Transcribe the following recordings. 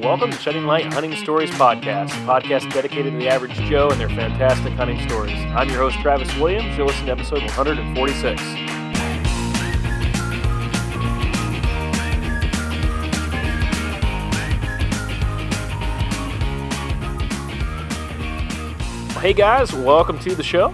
and welcome to Shedding Light Hunting Stories Podcast, a podcast dedicated to the average Joe and their fantastic hunting stories. I'm your host, Travis Williams. You're listening to episode 146. Hey guys, welcome to the show.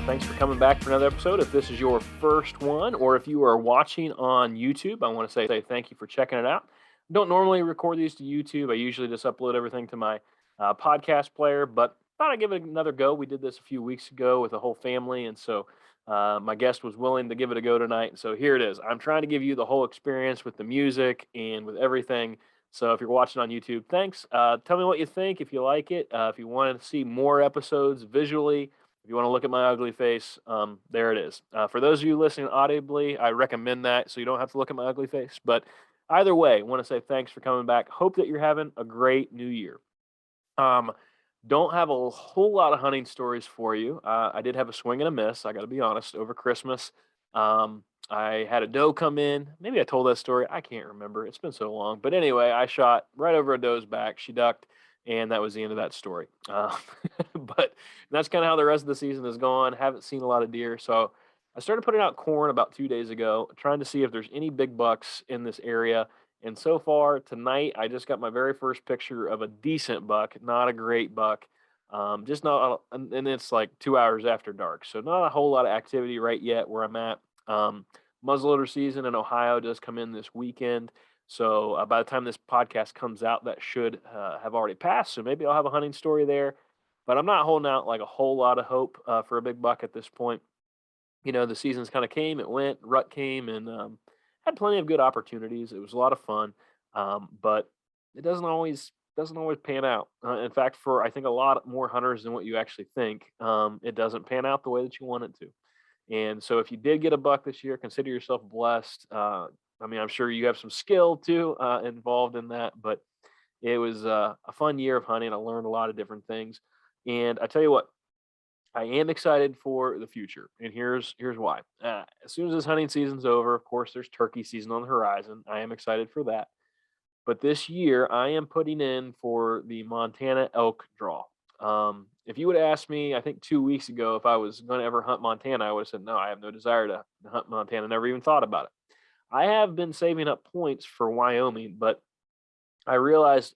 Thanks for coming back for another episode. If this is your first one, or if you are watching on YouTube, I want to say thank you for checking it out. I don't normally record these to YouTube. I usually just upload everything to my podcast player, but thought I'd give it another go. We did this a few weeks ago with the whole family, and so my guest was willing to give it a go tonight. So here it is. I'm trying to give you the whole experience with the music and with everything. So if you're watching on YouTube, thanks. Tell me what you think, if you like it. If you want to see more episodes visually, if you want to look at my ugly face, there it is. For those of you listening audibly, I recommend that so you don't have to look at my ugly face. But either way, I want to say thanks for coming back. Hope that you're having a great new year. Don't have a whole lot of hunting stories for you. I did have a swing and a miss, I got to be honest, over Christmas. I had a doe come in. Maybe I told that story. I can't remember. It's been so long. But anyway, I shot right over a doe's back. She ducked, and that was the end of that story. But that's kind of how the rest of the season has gone. Haven't seen a lot of deer. So I started putting out corn about 2 days ago, trying to see if there's any big bucks in this area. And so far tonight, I just got my very first picture of a decent buck, not a great buck. Just not, and it's like 2 hours after dark. So not a whole lot of activity right yet where I'm at. Muzzleloader season in Ohio does come in this weekend. So by the time this podcast comes out, that should have already passed. So maybe I'll have a hunting story there. But I'm not holding out like a whole lot of hope for a big buck at this point. You know, the seasons kind of came, it went, rut came, and had plenty of good opportunities. It was a lot of fun, but it doesn't always pan out. In fact, for I think a lot more hunters than what you actually think, it doesn't pan out the way that you want it to. And so if you did get a buck this year, consider yourself blessed. I mean, I'm sure you have some skill too involved in that, but it was a fun year of hunting. I learned a lot of different things. And I tell you what, I am excited for the future. And here's why. As soon as this hunting season's over, of course, there's turkey season on the horizon. I am excited for that. But this year, I am putting in for the Montana elk draw. If you would have asked me, I think 2 weeks ago, if I was going to ever hunt Montana, I would have said, no, I have no desire to hunt Montana. Never even thought about it. I have been saving up points for Wyoming, but I realized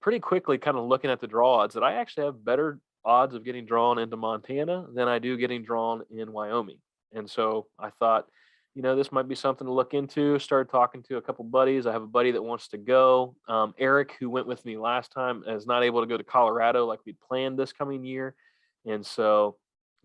pretty quickly, kind of looking at the draw odds, that I actually have better odds of getting drawn into Montana than I do getting drawn in Wyoming. And so I thought, this might be something to look into. Started talking to a couple buddies. I have a buddy that wants to go. Eric, who went with me last time, is not able to go to Colorado like we'd planned this coming year. And so,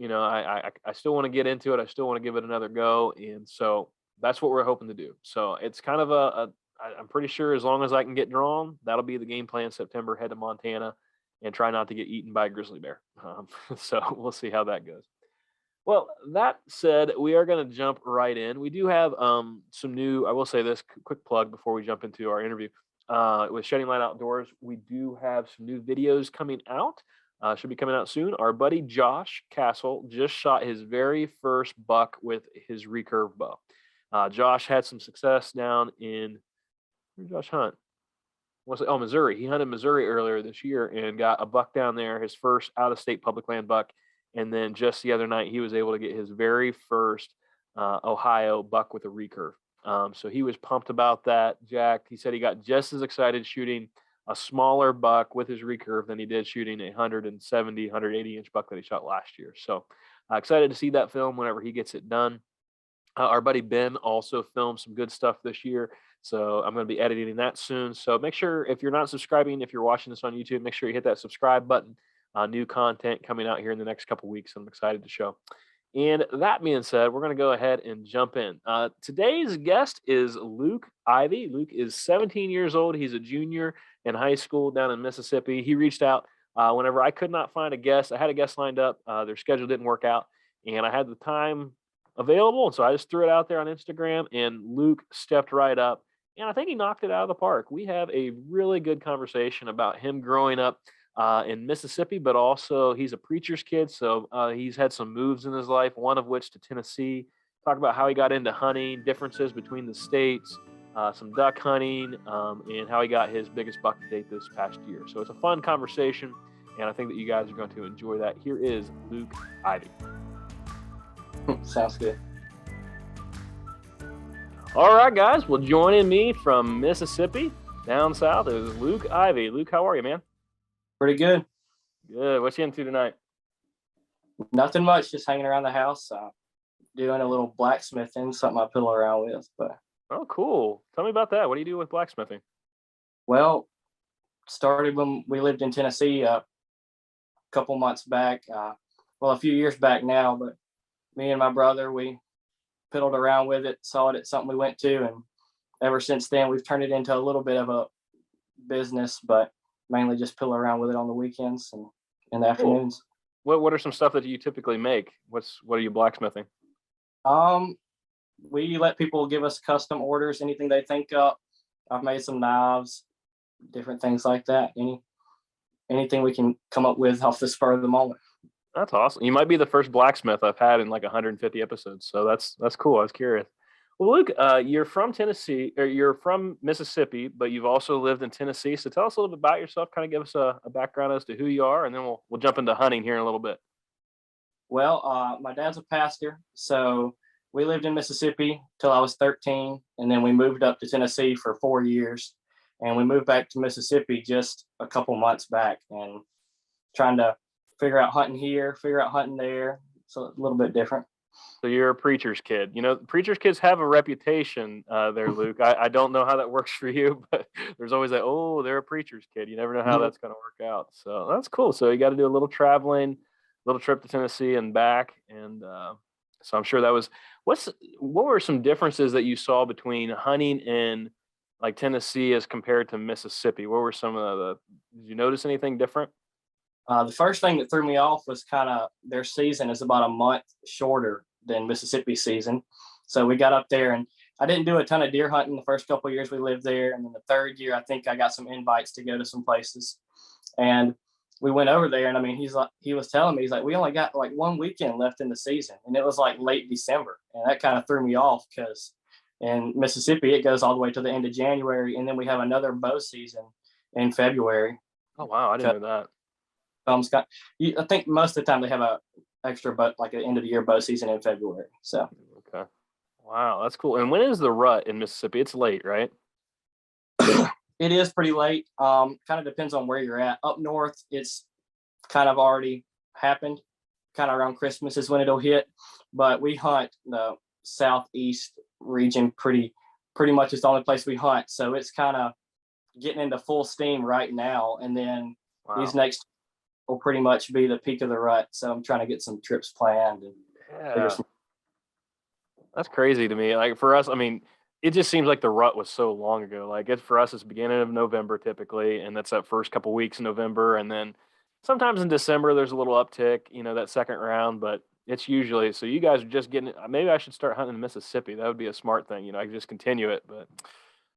I still want to get into it. I still want to give it another go. And so that's what we're hoping to do. So it's kind of I'm pretty sure as long as I can get drawn, that'll be the game plan. September, head to Montana and try not to get eaten by a grizzly bear. So we'll see how that goes. Well, that said, we are going to jump right in. We do have some new, I will say this quick plug before we jump into our interview. With Shedding Light Outdoors, we do have some new videos coming out. Should be coming out soon. Our buddy Josh Castle just shot his very first buck with his recurve bow. Josh had some success down in, where did Josh hunt? Missouri. He hunted Missouri earlier this year and got a buck down there, his first out-of-state public land buck. And then just the other night, he was able to get his very first Ohio buck with a recurve. So he was pumped about that, jacked. He said he got just as excited shooting a smaller buck with his recurve than he did shooting a 170, 180-inch buck that he shot last year. So excited to see that film whenever he gets it done. Our buddy Ben also filmed some good stuff this year. So I'm going to be editing that soon. So make sure, if you're not subscribing, if you're watching this on YouTube, make sure you hit that subscribe button. New content coming out here in the next couple weeks. I'm excited to show. And that being said, we're going to go ahead and jump in. Today's guest is Luke Ivy. Luke is 17 years old. He's a junior in high school down in Mississippi. He reached out whenever I could not find a guest. I had a guest lined up. Their schedule didn't work out, and I had the time available. And so I just threw it out there on Instagram, and Luke stepped right up. And I think he knocked it out of the park. We have a really good conversation about him growing up in Mississippi, but also he's a preacher's kid. So he's had some moves in his life, one of which to Tennessee. Talk about how he got into hunting, differences between the states, some duck hunting, and how he got his biggest buck to date this past year. So it's a fun conversation, and I think that you guys are going to enjoy that. Here is Luke Ivy. Sounds good. All right, guys. Well, joining me from Mississippi down south is Luke Ivy. Luke, how are you, man? Pretty good. Good. What you into tonight? Nothing much, just hanging around the house, doing a little blacksmithing, something I fiddle around with. But Oh, cool. Tell me about that. What do you do with blacksmithing? well, started when we lived in Tennessee a couple months back. A few years back now. But me and my brother, we fiddled around with it, saw it at something we went to, and ever since then we've turned it into a little bit of a business, but mainly just fiddle around with it on the weekends and in the Cool. afternoons. What are some stuff that you typically make? What are you blacksmithing? Um, we let people give us custom orders, anything they think of. I've made some knives, different things like that. Anything we can come up with off the spur of the moment. That's awesome. You might be the first blacksmith I've had in like 150 episodes. So that's cool. I was curious. Well, Luke, you're from Tennessee, or you're from Mississippi, but you've also lived in Tennessee. So tell us a little bit about yourself. Kind of give us a background as to who you are, and then we'll jump into hunting here in a little bit. Well, my dad's a pastor, so we lived in Mississippi till I was 13, and then we moved up to Tennessee for 4 years, and we moved back to Mississippi just a couple months back, and trying to figure out hunting here, figure out hunting there. So a little bit different. So you're a preacher's kid. You know, preacher's kids have a reputation there, Luke. I don't know how that works for you, but there's always that, oh, they're a preacher's kid. You never know how that's going to work out. So that's cool. So you got to do a little traveling, little trip to Tennessee and back. And so I'm sure that was, what were some differences that you saw between hunting in like Tennessee as compared to Mississippi? What were some of did you notice anything different? The first thing that threw me off was kind of their season is about a month shorter than Mississippi season. So we got up there, and I didn't do a ton of deer hunting the first couple of years we lived there. And then the third year, I think I got some invites to go to some places. And we went over there, and I mean, he was telling me, he's like, we only got like one weekend left in the season. And it was like late December. And that kind of threw me off because in Mississippi, it goes all the way to the end of January. And then we have another bow season in February. Oh, wow. I didn't know that. I think most of the time they have a extra boat, like an end of the year bow season in February. So Okay. Wow, that's cool. And when is the rut in Mississippi? It's late, right? it is pretty late. Kind of depends on where you're at. Up north, it's kind of already happened. Kind of around Christmas is when it'll hit. But we hunt the southeast region pretty much. It's the only place we hunt. So it's kind of getting into full steam right now. And then these next will pretty much be the peak of the rut. So I'm trying to get some trips planned and Yeah. That's crazy to me. Like for us, I mean, it just seems like the rut was so long ago. Like for us, it's beginning of November typically, and that's that first couple weeks in November, and then sometimes in December there's a little uptick, that second round, but it's usually so. You guys are just getting. Maybe I should start hunting in Mississippi. That would be a smart thing. I could just continue it, but.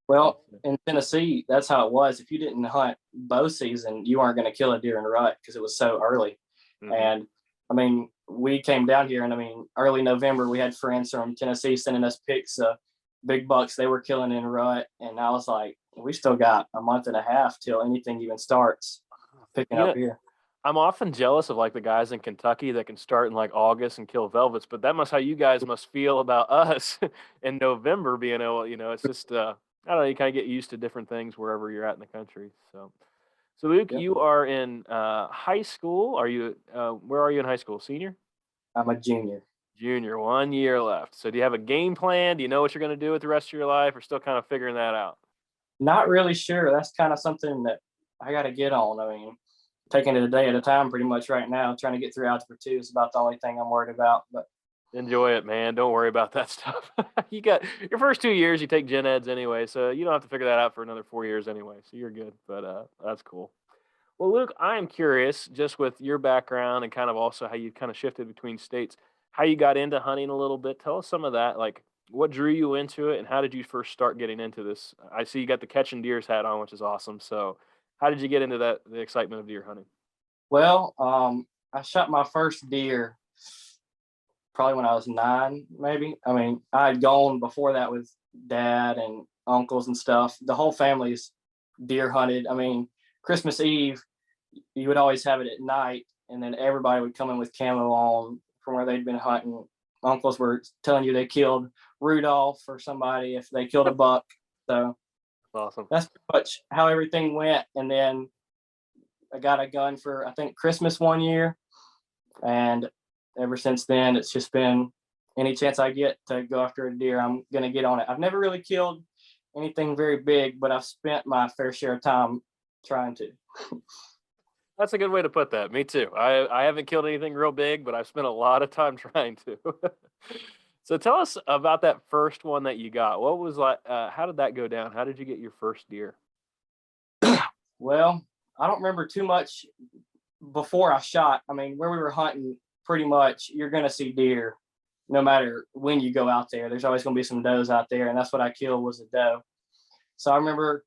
Well, in Tennessee, that's how it was. If you didn't hunt bow season, you weren't going to kill a deer in rut because it was so early. Mm-hmm. And I mean, we came down here, and I mean, early November, we had friends from Tennessee sending us pics of big bucks they were killing in rut. And I was like, we still got a month and a half till anything even starts picking up here. I'm often jealous of like the guys in Kentucky that can start in like August and kill velvets, but that must how you guys must feel about us in November being able, it's just I don't know, you kind of get used to different things wherever you're at in the country. So Luke, yep. You are in high school. Are you? Where are you in high school? Senior? I'm a junior. Junior, 1 year left. So do you have a game plan? Do you know what you're going to do with the rest of your life, or still kind of figuring that out? Not really sure. That's kind of something that I got to get on. I mean, taking it a day at a time pretty much right now. Trying to get through Algebra 2 is about the only thing I'm worried about. But enjoy it, man. Don't worry about that stuff. You got your first 2 years, you take gen eds anyway, so you don't have to figure that out for another 4 years anyway. So you're good, but that's cool. Well, Luke, I am curious, just with your background and kind of also how you kind of shifted between states, how you got into hunting a little bit. Tell us some of that, like what drew you into it and how did you first start getting into this? I see you got the catching deers hat on, which is awesome. So how did you get into the excitement of deer hunting? Well, I shot my first deer probably when I was 9, maybe. I mean, I had gone before that with Dad and uncles and stuff. The whole family's deer hunted. I mean, Christmas Eve, you would always have it at night, and then everybody would come in with camo on from where they'd been hunting. Uncles were telling you they killed Rudolph or somebody if they killed a buck. So Awesome. that's pretty much how everything went. And then I got a gun for, I think, Christmas one year. And ever since then, it's just been any chance I get to go after a deer, I'm going to get on it. I've never really killed anything very big, but I've spent my fair share of time trying to. That's a good way to put that. Me too. I haven't killed anything real big, but I've spent a lot of time trying to. So tell us about that first one that you got. What was like? How did that go down? How did you get your first deer? Well, I don't remember too much before I shot. I mean, where we were hunting, pretty much you're going to see deer no matter when you go out there. There's always going to be some does out there, and that's what I killed was a doe. So I remember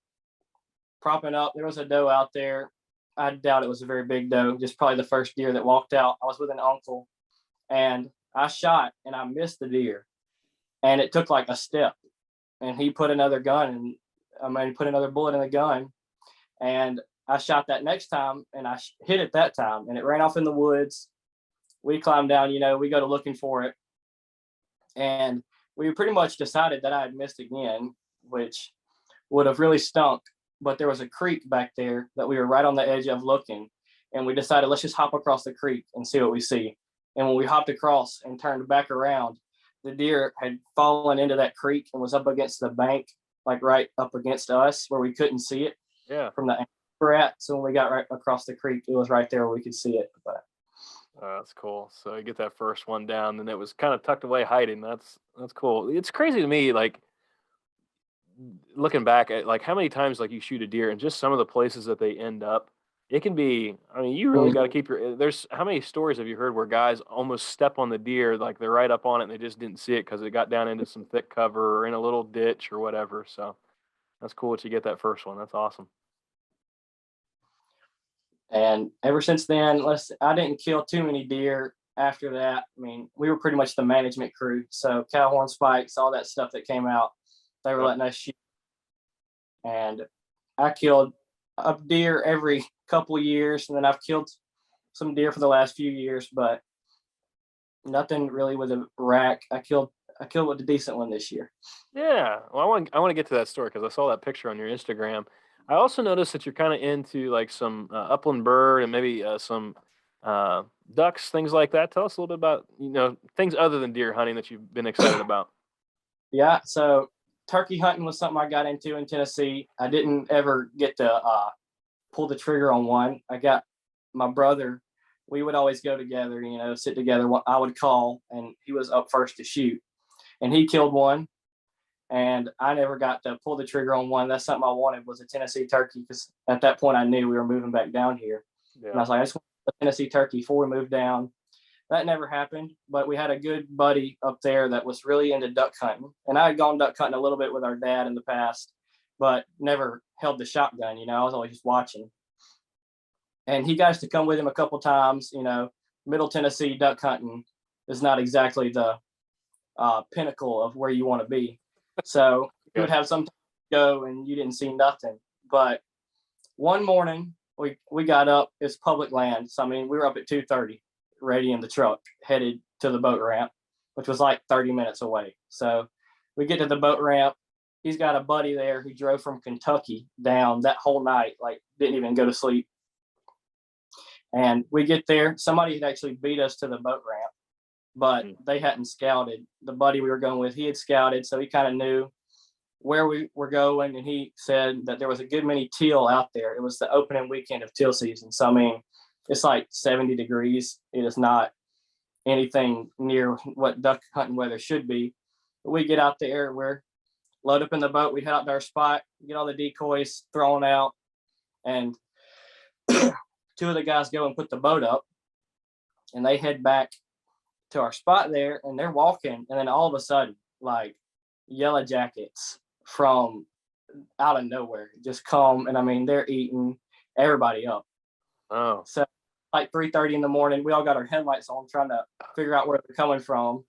propping up. There was a doe out there. I doubt it was a very big doe, just probably the first deer that walked out. I was with an uncle, and I shot, and I missed the deer. And it took like a step. And he put another put another bullet in the gun. And I shot that next time, and I hit it that time, and it ran off in the woods. We climbed down, we go to looking for it. And we pretty much decided that I had missed again, which would have really stunk. But there was a creek back there that we were right on the edge of looking. And we decided, let's just hop across the creek and see what we see. And when we hopped across and turned back around, the deer had fallen into that creek and was up against the bank, like right up against us where we couldn't see it from the angle we're at. So when we got right across the creek, it was right there where we could see it. But That's cool. So you get that first one down, and it was kind of tucked away, hiding. That's cool. It's crazy to me, like looking back at like how many times like you shoot a deer and just some of the places that they end up. It can be. I mean, you really got to keep your. There's how many stories have you heard where guys almost step on the deer, like they're right up on it, and they just didn't see it because it got down into some thick cover or in a little ditch or whatever. So that's cool that you get that first one. That's awesome. and ever since then, I didn't kill too many deer after that. I mean, we were pretty much the management crew. So cow horn spikes, all that stuff that came out, they were letting us shoot. And I killed a deer every couple of years, and then I've killed some deer for the last few years, but nothing really with a rack. I killed with a decent one this year. Yeah. Well, I want to get to that story because I saw that picture on your Instagram. I also noticed that you're kind of into like some upland bird and maybe some ducks, things like that. Tell us a little bit about things other than deer hunting that you've been excited about. Yeah, so turkey hunting was something I got into in Tennessee. I didn't ever get to pull the trigger on one. I got my brother. We would always go together, sit together. I would call, and he was up first to shoot, and he killed one. And I never got to pull the trigger on one. That's something I wanted was a Tennessee turkey because at that point I knew we were moving back down here. Yeah. And I was like, I just want a Tennessee turkey before we moved down. That never happened, but we had a good buddy up there that was really into duck hunting. And I had gone duck hunting a little bit with our dad in the past, but never held the shotgun. I was always just watching. And he got us to come with him a couple times. Middle Tennessee duck hunting is not exactly the pinnacle of where you want to be. So you would have some go and you didn't see nothing. But one morning we got up, it's public land. So, I mean, we were up at 2:30, ready in the truck, headed to the boat ramp, which was like 30 minutes away. So we get to the boat ramp. He's got a buddy there who drove from Kentucky down that whole night, like didn't even go to sleep. And we get there. Somebody had actually beat us to the boat ramp, but they hadn't scouted. The buddy we were going with, he had scouted, so he kind of knew where we were going, and he said that there was a good many teal out there. It was the opening weekend of teal season. So, I mean, it's like 70 degrees. It is not anything near what duck hunting weather should be. But we get out there, we're load up in the boat, we head out to our spot, get all the decoys thrown out, and two of the guys go and put the boat up, and they head back to our spot there, and they're walking, and then all of a sudden, like yellow jackets from out of nowhere just come, and I mean they're eating everybody up. Oh. So like 3:30 in the morning, we all got our headlights on trying to figure out where they're coming from.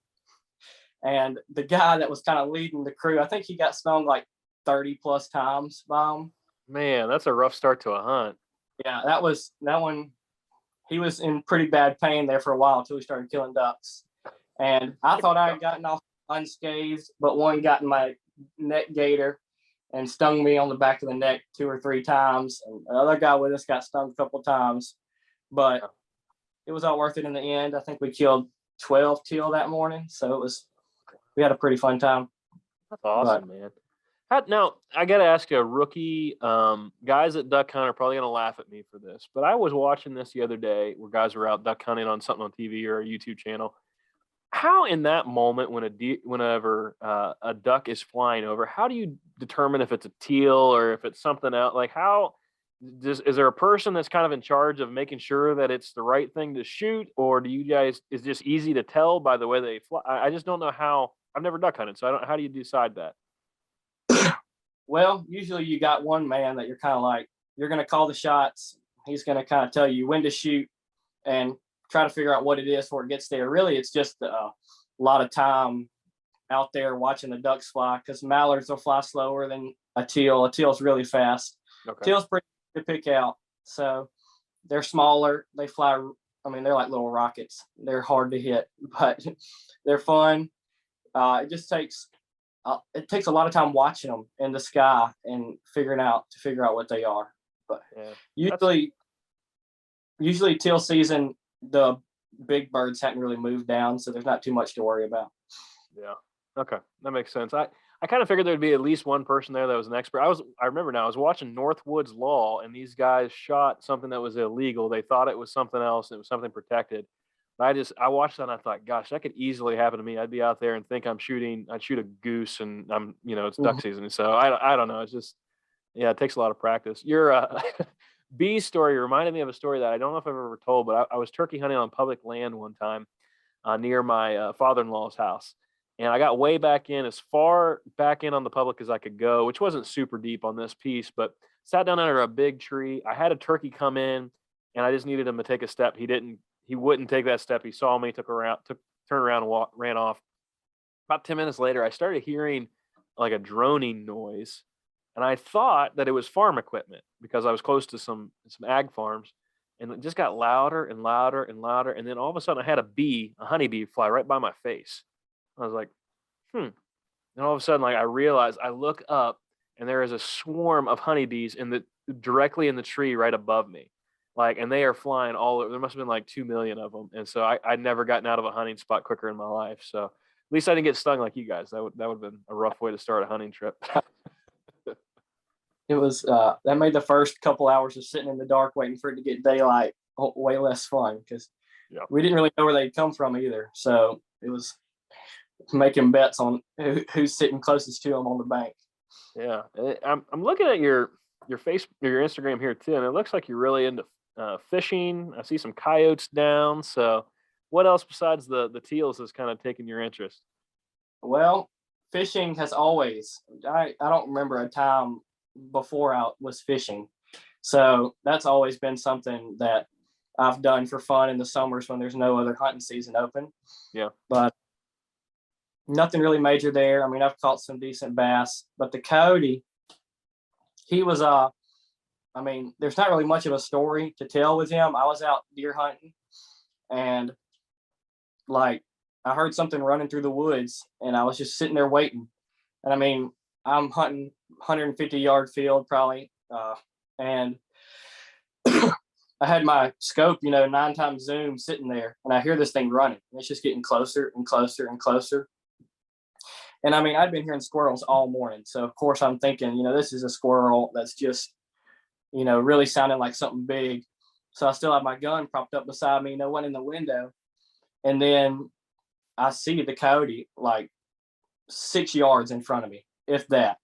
And the guy that was kind of leading the crew, I think he got stung like 30 plus times by them. Man, that's a rough start to a hunt. Yeah, that one. He was in pretty bad pain there for a while until we started killing ducks. And I thought I had gotten off unscathed, but one got in my neck gaiter and stung me on the back of the neck 2 or 3 times. And the other guy with us got stung a couple times, but it was all worth it in the end. I think we killed 12 teal that morning, so we had a pretty fun time. That's awesome, man. Now, I got to ask you, a rookie, guys at duck hunt are probably going to laugh at me for this, but I was watching this the other day where guys were out duck hunting on something on TV or a YouTube channel. How in that moment when whenever a duck is flying over, how do you determine if it's a teal or if it's something else? Like is there a person that's kind of in charge of making sure that it's the right thing to shoot, or do you guys, is it just easy to tell by the way they fly? I just don't know how. I've never duck hunted, so I don't. How do you decide that? Well, usually you got one man that you're kind of like, you're going to call the shots. He's going to kind of tell you when to shoot and try to figure out what it is before it gets there. Really, it's just a lot of time out there watching the ducks fly, because mallards will fly slower than a teal. A teal's really fast. Okay. Teal's pretty to pick out. So they're smaller. They fly. I mean, they're like little rockets. They're hard to hit, but they're fun. It just takes a lot of time watching them in the sky and figure out what they are. But usually teal season, the big birds hadn't really moved down, so there's not too much to worry about. Yeah. Okay. That makes sense. I kind of figured there'd be at least one person there that was an expert. I remember now, I was watching Northwoods Law, and these guys shot something that was illegal. They thought it was something else. It was something protected. But I watched that and I thought, gosh, that could easily happen to me. I'd be out there and think I'd shoot a goose, and it's duck season. So I don't know. It's just, yeah, it takes a lot of practice. Your bee story reminded me of a story that I don't know if I've ever told, but I was turkey hunting on public land one time near my father-in-law's house. And I got way back in, as far back in on the public as I could go, which wasn't super deep on this piece, but sat down under a big tree. I had a turkey come in, and I just needed him to take a step. He wouldn't take that step. He saw me, turned around and ran off. About 10 minutes later, I started hearing like a droning noise, and I thought that it was farm equipment because I was close to some ag farms, and it just got louder and louder and louder. And then all of a sudden I had a honeybee fly right by my face. I was like, And all of a sudden, like, I realized, I look up and there is a swarm of honeybees directly in the tree right above me. Like, and they are flying all over. There must have been like 2 million of them. And so I'd never gotten out of a hunting spot quicker in my life. So at least I didn't get stung like you guys. That would have been a rough way to start a hunting trip. It was, that made the first couple hours of sitting in the dark waiting for it to get daylight way less fun, because we didn't really know where they'd come from either. So it was making bets on who's sitting closest to them on the bank. Yeah. I'm looking at your Instagram here too, and it looks like you're really into fishing. I see some coyotes down. So what else besides the teals has kind of taken your interest? Well, fishing has always, I don't remember a time before I was fishing. So that's always been something that I've done for fun in the summers when there's no other hunting season open. Yeah. But nothing really major there. I mean, I've caught some decent bass, but the coyote, he was, there's not really much of a story to tell with him. I was out deer hunting, and like, I heard something running through the woods, and I was just sitting there waiting. And I mean, I'm hunting 150-yard field probably, and I had my scope, 9 times zoom sitting there, and I hear this thing running. And it's just getting closer and closer and closer. And I mean, I'd been hearing squirrels all morning. So of course I'm thinking, this is a squirrel that's just, really sounding like something big. So I still have my gun propped up beside me, no one in the window. And then I see the coyote like 6 yards in front of me, if that,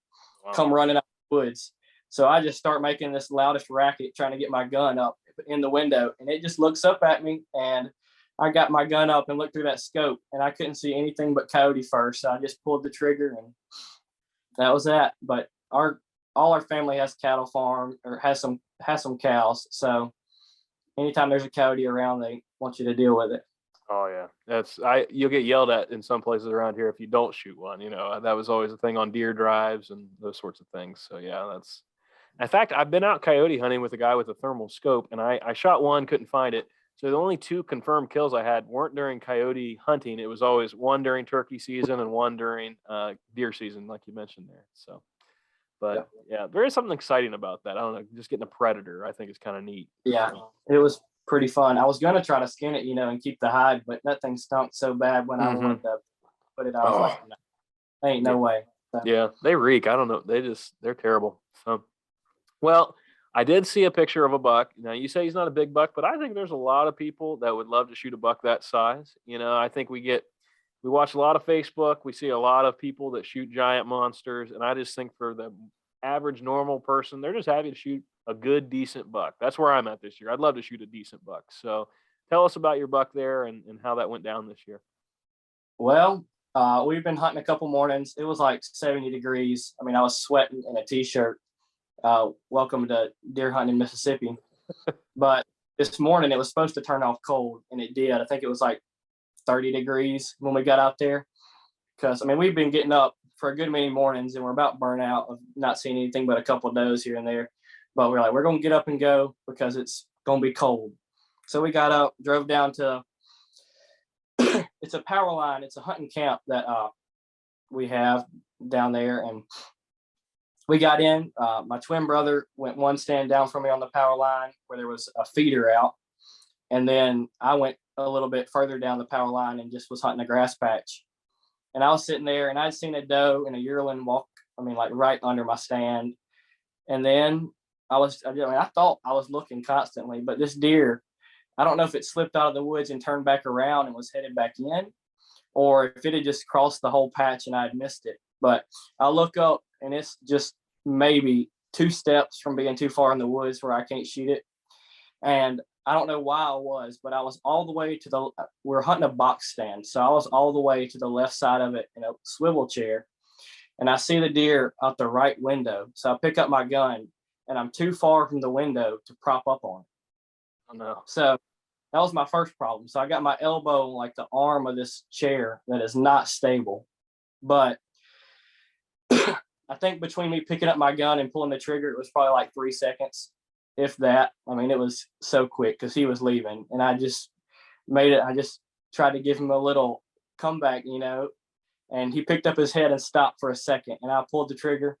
come running out of the woods. So I just start making this loudest racket, trying to get my gun up in the window. And it just looks up at me, and I got my gun up and looked through that scope, and I couldn't see anything but coyote first. So I just pulled the trigger, and that was that. But all our family has cattle farm, or has some cows. So anytime there's a coyote around, they want you to deal with it. Oh yeah, you'll get yelled at in some places around here if you don't shoot one. That was always a thing on deer drives and those sorts of things. So yeah, that's. In fact, I've been out coyote hunting with a guy with a thermal scope, and I shot one, couldn't find it. So the only two confirmed kills I had weren't during coyote hunting. It was always one during turkey season and one during deer season, like you mentioned there. So, Yeah. but yeah, there is something exciting about that. I don't know, just getting a predator, I think is kind of neat. Yeah, So, it was pretty fun. I was gonna try to skin it, and keep the hide, but that thing stunk so bad when I mm-hmm. wanted to put it. I was like, Oh, no, ain't yeah, no way. So, yeah, they reek. I don't know. They're terrible. So. Well, I did see a picture of a buck. Now you say he's not a big buck, but I think there's a lot of people that would love to shoot a buck that size. I think we watch a lot of Facebook. We see a lot of people that shoot giant monsters, and I just think for the average normal person, they're just happy to shoot a good, decent buck. That's where I'm at this year. I'd love to shoot a decent buck. So tell us about your buck there and how that went down this year. well, we've been hunting a couple mornings. It was like 70 degrees. I mean, I was sweating in a t-shirt. Welcome to deer hunting in Mississippi. But this morning it was supposed to turn off cold, and it did. I think it was like 30 degrees when we got out there. Because I mean, we've been getting up for a good many mornings, and we're about burnt out of not seeing anything but a couple of does here and there. But we're like, we're gonna get up and go because it's gonna be cold. So we got up, drove down to. It's a power line. It's a hunting camp that we have down there, and we got in. My twin brother went one stand down from me on the power line where there was a feeder out. And then I went a little bit further down the power line and just was hunting a grass patch. And I was sitting there and I'd seen a doe and a yearling walk, I mean, like right under my stand. And then I thought I was looking constantly, but this deer, I don't know if it slipped out of the woods and turned back around and was headed back in, or if it had just crossed the whole patch and I had missed it. But I look up and it's just maybe 2 steps from being too far in the woods where I can't shoot it. And I don't know why I was, but I was all the way we're hunting a box stand. So I was all the way to the left side of it in a swivel chair. And I see the deer out the right window. So I pick up my gun and I'm too far from the window to prop up on it. Oh no. So that was my first problem. So I got my elbow on like the arm of this chair that is not stable. But I think between me picking up my gun and pulling the trigger, it was probably like 3 seconds, if that. I mean, it was so quick because he was leaving, and I just made it. I just tried to give him a little comeback, and he picked up his head and stopped for a second, and I pulled the trigger.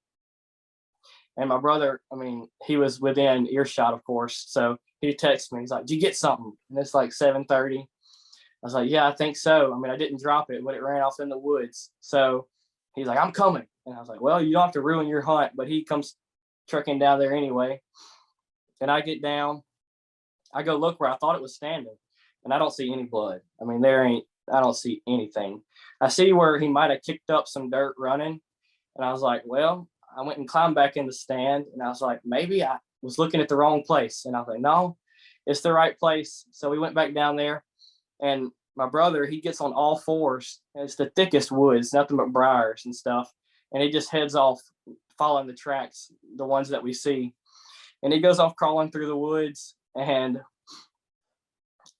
And my brother, I mean, he was within earshot, of course, so he texted me. He's like, "Did you get something?" And it's like 7:30. I was like, "Yeah, I think so." I mean, I didn't drop it, but it ran off in the woods. So he's like, "I'm coming." And I was like, "Well, you don't have to ruin your hunt." But he comes trucking down there anyway. And I get down. I go look where I thought it was standing, and I don't see any blood. I mean, I don't see anything. I see where he might have kicked up some dirt running. And I was like, well, I went and climbed back in the stand, and I was like, maybe I was looking at the wrong place. And I was like, no, it's the right place. So we went back down there, and my brother, he gets on all fours. It's the thickest woods, nothing but briars and stuff. And he just heads off following the tracks, the ones that we see. And he goes off crawling through the woods, and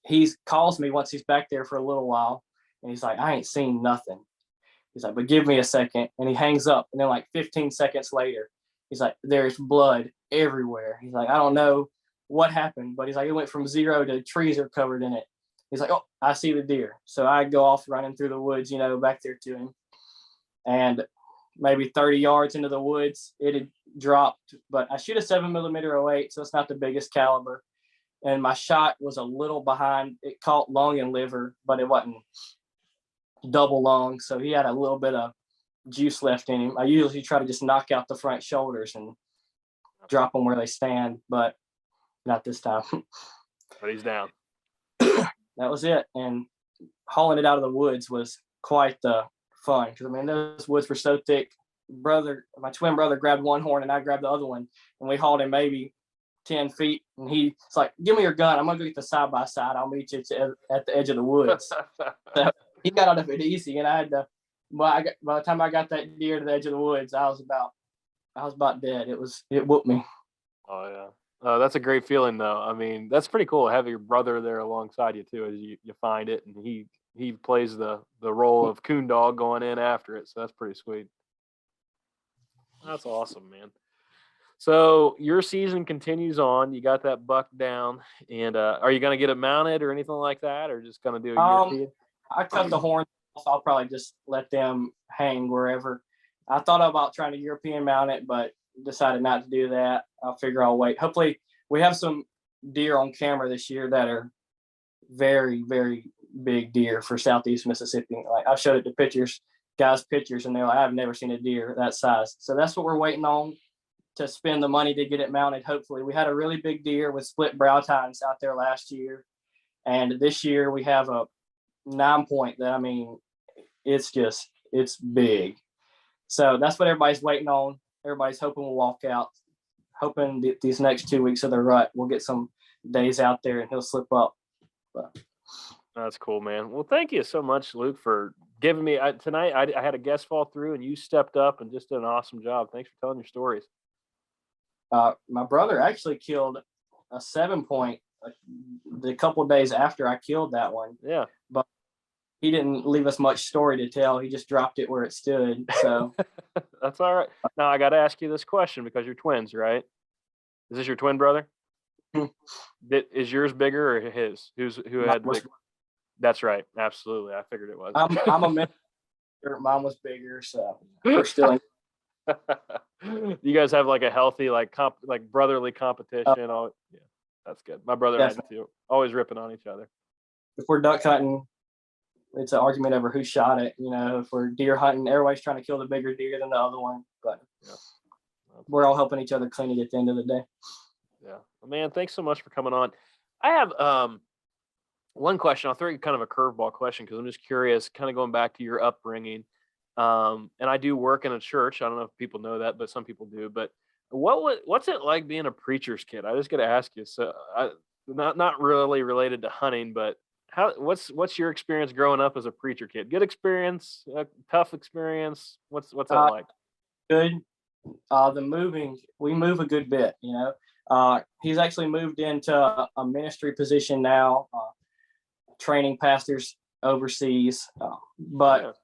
he calls me once he's back there for a little while. And he's like, I ain't seen nothing. He's like, but give me a second. And he hangs up. And then like 15 seconds later, he's like, there's blood everywhere. He's like, I don't know what happened, but he's like, it went from 0 to trees are covered in it. He's like, oh, I see the deer. So I go off running through the woods, back there to him. And maybe 30 yards into the woods, it had dropped. But I shoot a 7mm 08, so it's not the biggest caliber. And my shot was a little behind. It caught lung and liver, but it wasn't double lung. So he had a little bit of juice left in him. I usually try to just knock out the front shoulders and drop them where they stand, but not this time. But he's down. That was it. And hauling it out of the woods was quite the fun, because I mean, those woods were so thick. My twin brother grabbed one horn and I grabbed the other one, and we hauled him maybe 10 feet. And he's like, give me your gun. I'm going to go get the side by side. I'll meet you at the edge of the woods. So he got out of it easy. And I had to, by the time I got that deer to the edge of the woods, I was about dead. It whooped me. Oh yeah. That's a great feeling, though. I mean, that's pretty cool. Have your brother there alongside you too, as you find it, and he plays the role of coon dog going in after it. So that's pretty sweet. That's awesome, man. So your season continues on. You got that buck down, and are you going to get it mounted or anything like that, or just going to do a Um, European? I cut the horns off. I'll probably just let them hang wherever. I thought about trying to European mount it, but decided not to do that. I'll figure I'll wait. Hopefully, we have some deer on camera this year that are very, very big deer for Southeast Mississippi. Like I showed it to guys pictures, and they're like, I've never seen a deer that size. So that's what we're waiting on to spend the money to get it mounted. Hopefully, we had a really big deer with split brow tines out there last year, and this year we have a 9 point that, I mean, it's big. So that's what everybody's waiting on. Everybody's hoping we'll walk out, hoping these next 2 weeks of the rut we'll get some days out there and he'll slip up. But That's cool, man. Well, thank you so much, Luke, for giving me tonight. I had a guest fall through, and you stepped up and just did an awesome job. Thanks for telling your stories. my brother actually killed a 7 point the couple days after I killed that one, Yeah. but he didn't leave us much story to tell. He just dropped it where it stood. So That's all right. Now I got to ask you this question because you're twins, right? Is this your twin brother? Is yours bigger or his? Who had big? That's right. Absolutely. I figured it was. I'm a minister. Mine was bigger, so we're still in. You guys have like a healthy like brotherly competition. Yeah, that's good. My brother and I too. Always ripping on each other. If we're duck hunting, it's an argument over who shot it. You know, if we're deer hunting, everybody's trying to kill the bigger deer than the other one. But yeah, we're all helping each other clean it at the end of the day. Yeah, well, man. Thanks so much for coming on. I have one question. I'll throw you kind of a curveball question because I'm just curious, kind of going back to your upbringing. And I do work in a church. I don't know if people know that, but some people do. But what's it like being a preacher's kid? I just got to ask you. So, not really related to hunting, but what's your experience growing up as a preacher kid? Good experience, tough experience. What's that like? Good. We move a good bit. You know, he's actually moved into a ministry position now, training pastors overseas. But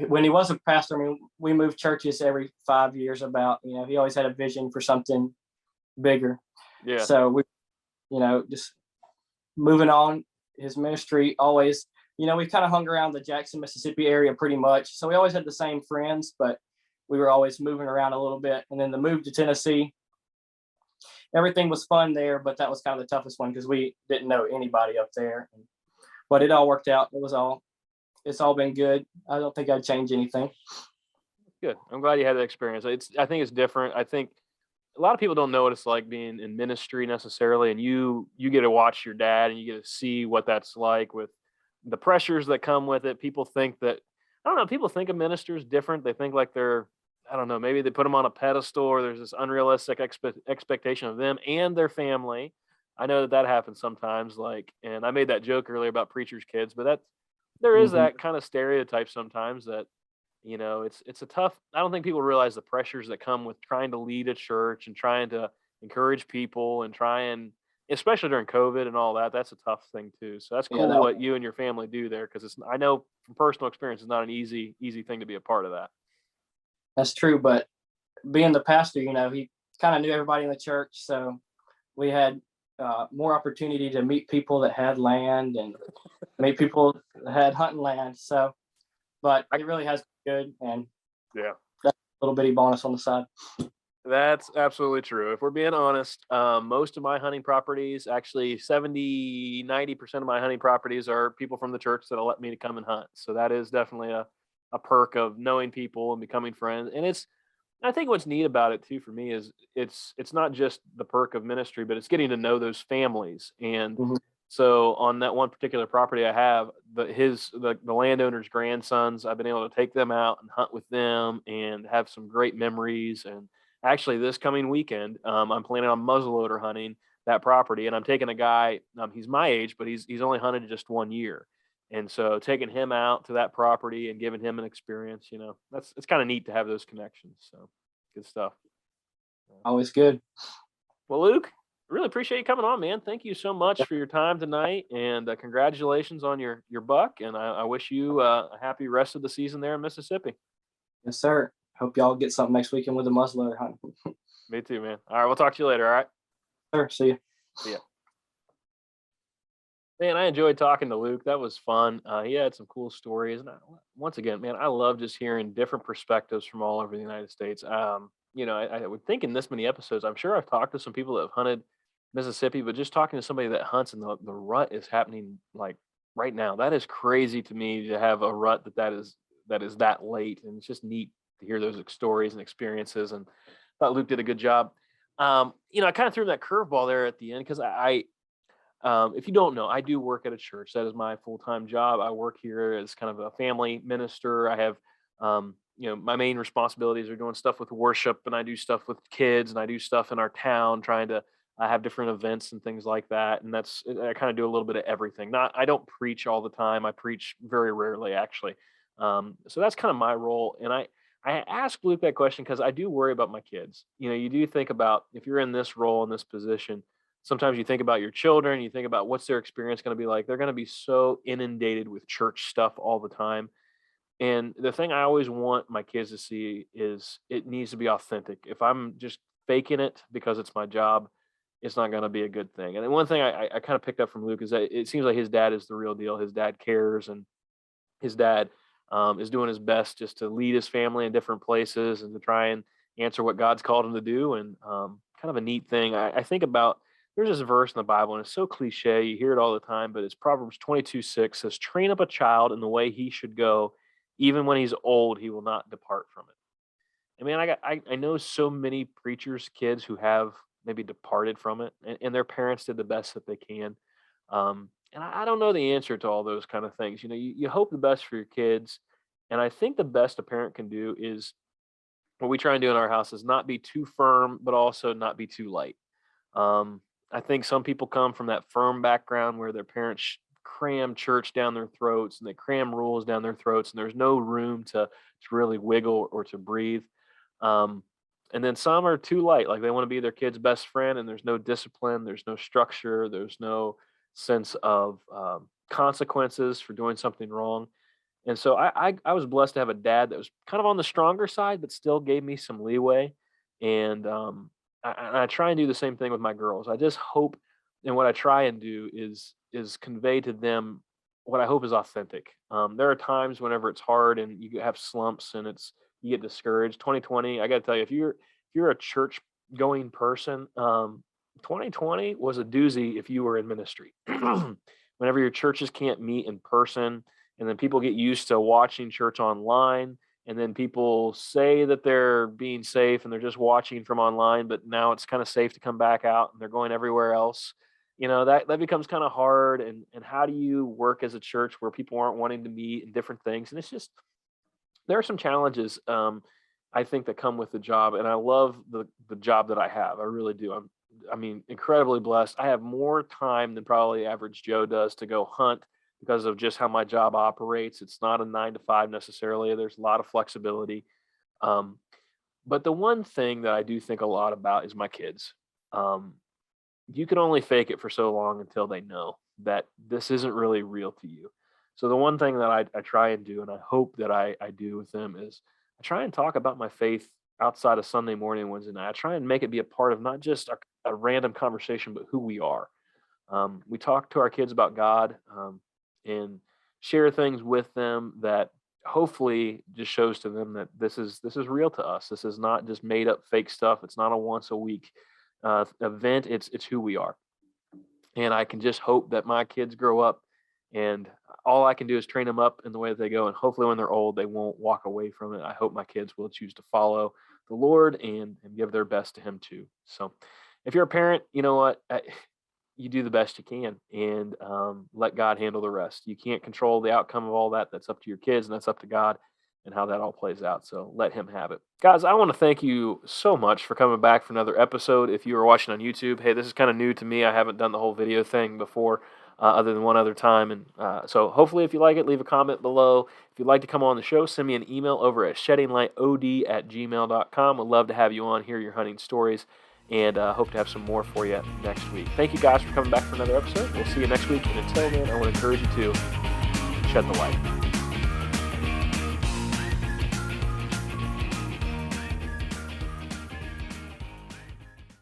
when he was a pastor, I mean, we moved churches every 5 years. About, you know, he always had a vision for something bigger. Yeah. So we, you know, just moving on. His ministry always, you know, we kind of hung around the Jackson, Mississippi area pretty much. So we always had the same friends, but we were always moving around a little bit. And then the move to Tennessee, everything was fun there, but that was kind of the toughest one because we didn't know anybody up there. But it all worked out. It's all been good. I don't think I'd change anything. Good. I'm glad you had that experience. I think it's different. I think a lot of people don't know what it's like being in ministry necessarily, and you get to watch your dad and you get to see what that's like with the pressures that come with it. People think that, I don't know, people think of ministers different. They think like they're, I don't know, maybe they put them on a pedestal or there's this unrealistic expectation of them and their family. I know that happens sometimes, like, and I made that joke earlier about preachers' kids, but there is that kind of stereotype sometimes that, you know, it's a tough, I don't think people realize the pressures that come with trying to lead a church and trying to encourage people and especially during COVID and all that. That's a tough thing too. So that's cool what you and your family do there, because I know from personal experience, it's not an easy thing to be a part of that. That's true, but being the pastor, you know, he kind of knew everybody in the church, so we had more opportunity to meet people that had land and meet people that had hunting land. So, but it really has been good, and yeah, that's a little bitty bonus on the side. That's absolutely true. If we're being honest, most of my hunting properties, actually 70-90% of my hunting properties are people from the church that'll let me to come and hunt. So that is definitely a perk of knowing people and becoming friends. And I think what's neat about it too for me is it's not just the perk of ministry, but it's getting to know those families. And so on that one particular property I have, the landowner's grandsons, I've been able to take them out and hunt with them and have some great memories. And actually this coming weekend, I'm planning on muzzleloader hunting that property, and I'm taking a guy, he's my age, but he's only hunted just 1 year. And so taking him out to that property and giving him an experience, you know, it's kind of neat to have those connections. So good stuff. Always good. Well, Luke, really appreciate you coming on, man. Thank you so much for your time tonight, and congratulations on your buck. And I wish you a happy rest of the season there in Mississippi. Yes, sir. Hope y'all get something next weekend with the muzzleloader hunting. Me too, man. All right, we'll talk to you later. All right, Sir, see you. see ya. Man, I enjoyed talking to Luke. That was fun. He had some cool stories, and once again, man, I love just hearing different perspectives from all over the United States. I would think in this many episodes, I'm sure I've talked to some people that have hunted Mississippi, but just talking to somebody that hunts and the rut is happening like right now. That is crazy to me to have a rut that is that late, and it's just neat to hear those stories and experiences. And I thought Luke did a good job. I kind of threw him that curveball there at the end because if you don't know, I do work at a church. That is my full-time job. I work here as kind of a family minister. I have, my main responsibilities are doing stuff with worship, and I do stuff with kids, and I do stuff in our town, trying to have different events and things like that. And I kind of do a little bit of everything. I don't preach all the time. I preach very rarely, actually. So that's kind of my role. And I asked Luke that question because I do worry about my kids. You do think about if you're in this role, in this position, sometimes you think about your children, you think about what's their experience going to be like. They're going to be so inundated with church stuff all the time. And the thing I always want my kids to see is it needs to be authentic. If I'm just faking it because it's my job, it's not going to be a good thing. And then one thing I kind of picked up from Luke is that it seems like his dad is the real deal. His dad cares, and his dad is doing his best just to lead his family in different places and to try and answer what God's called him to do. And kind of a neat thing I think about. There's this verse in the Bible, and it's so cliche. You hear it all the time, but it's Proverbs 22:6 says, "Train up a child in the way he should go. Even when he's old, he will not depart from it." I mean, I know so many preachers' kids who have maybe departed from it, and their parents did the best that they can. And I don't know the answer to all those kind of things. You hope the best for your kids, and I think the best a parent can do is what we try and do in our house is not be too firm, but also not be too light. Um, I think some people come from that firm background where their parents cram church down their throats and they cram rules down their throats, and there's no room to really wiggle or to breathe. Um, and then some are too light, like they want to be their kid's best friend, and there's no discipline, there's no structure, there's no sense of consequences for doing something wrong. And so I was blessed to have a dad that was kind of on the stronger side, but still gave me some leeway. And I try and do the same thing with my girls. I just hope, and what I try and do is convey to them what I hope is authentic. There are times whenever it's hard and you have slumps and you get discouraged. 2020, I got to tell you, if you're a church going person, 2020 was a doozy if you were in ministry. Whenever your churches can't meet in person, and then people get used to watching church online, and then people say that they're being safe and they're just watching from online, but now it's kind of safe to come back out and they're going everywhere else. That becomes kind of hard. And how do you work as a church where people aren't wanting to meet and different things? And it's just, there are some challenges, I think, that come with the job, and I love the job that I have. I really do. I mean, incredibly blessed. I have more time than probably average Joe does to go hunt because of just how my job operates. It's not a 9 to 5 necessarily. There's a lot of flexibility. Um, but the one thing that I do think a lot about is my kids. Um, you can only fake it for so long until they know that this isn't really real to you. So the one thing that I try and do, and I hope that I do with them, is I try and talk about my faith outside of Sunday morning, Wednesday night. I try and make it be a part of not just a random conversation, but who we are. We talk to our kids about God, and share things with them that hopefully just shows to them that this is real to us. This is not just made up fake stuff. It's not a once a week event. It's who we are. And I can just hope that my kids grow up, and all I can do is train them up in the way that they go. And hopefully when they're old, they won't walk away from it. I hope my kids will choose to follow the Lord and give their best to him too. So if you're a parent, you know what? You do the best you can, and let God handle the rest. You can't control the outcome of all that. That's up to your kids, and that's up to God and how that all plays out. So let him have it. Guys, I want to thank you so much for coming back for another episode. If you are watching on YouTube, hey, this is kind of new to me. I haven't done the whole video thing before, other than one other time. And so hopefully if you like it, leave a comment below. If you'd like to come on the show, send me an email over at sheddinglightod@gmail.com. We'd love to have you on, hear your hunting stories. and hope to have some more for you next week. Thank you guys for coming back for another episode. We'll see you next week. And until then, I want to encourage you to shed the light.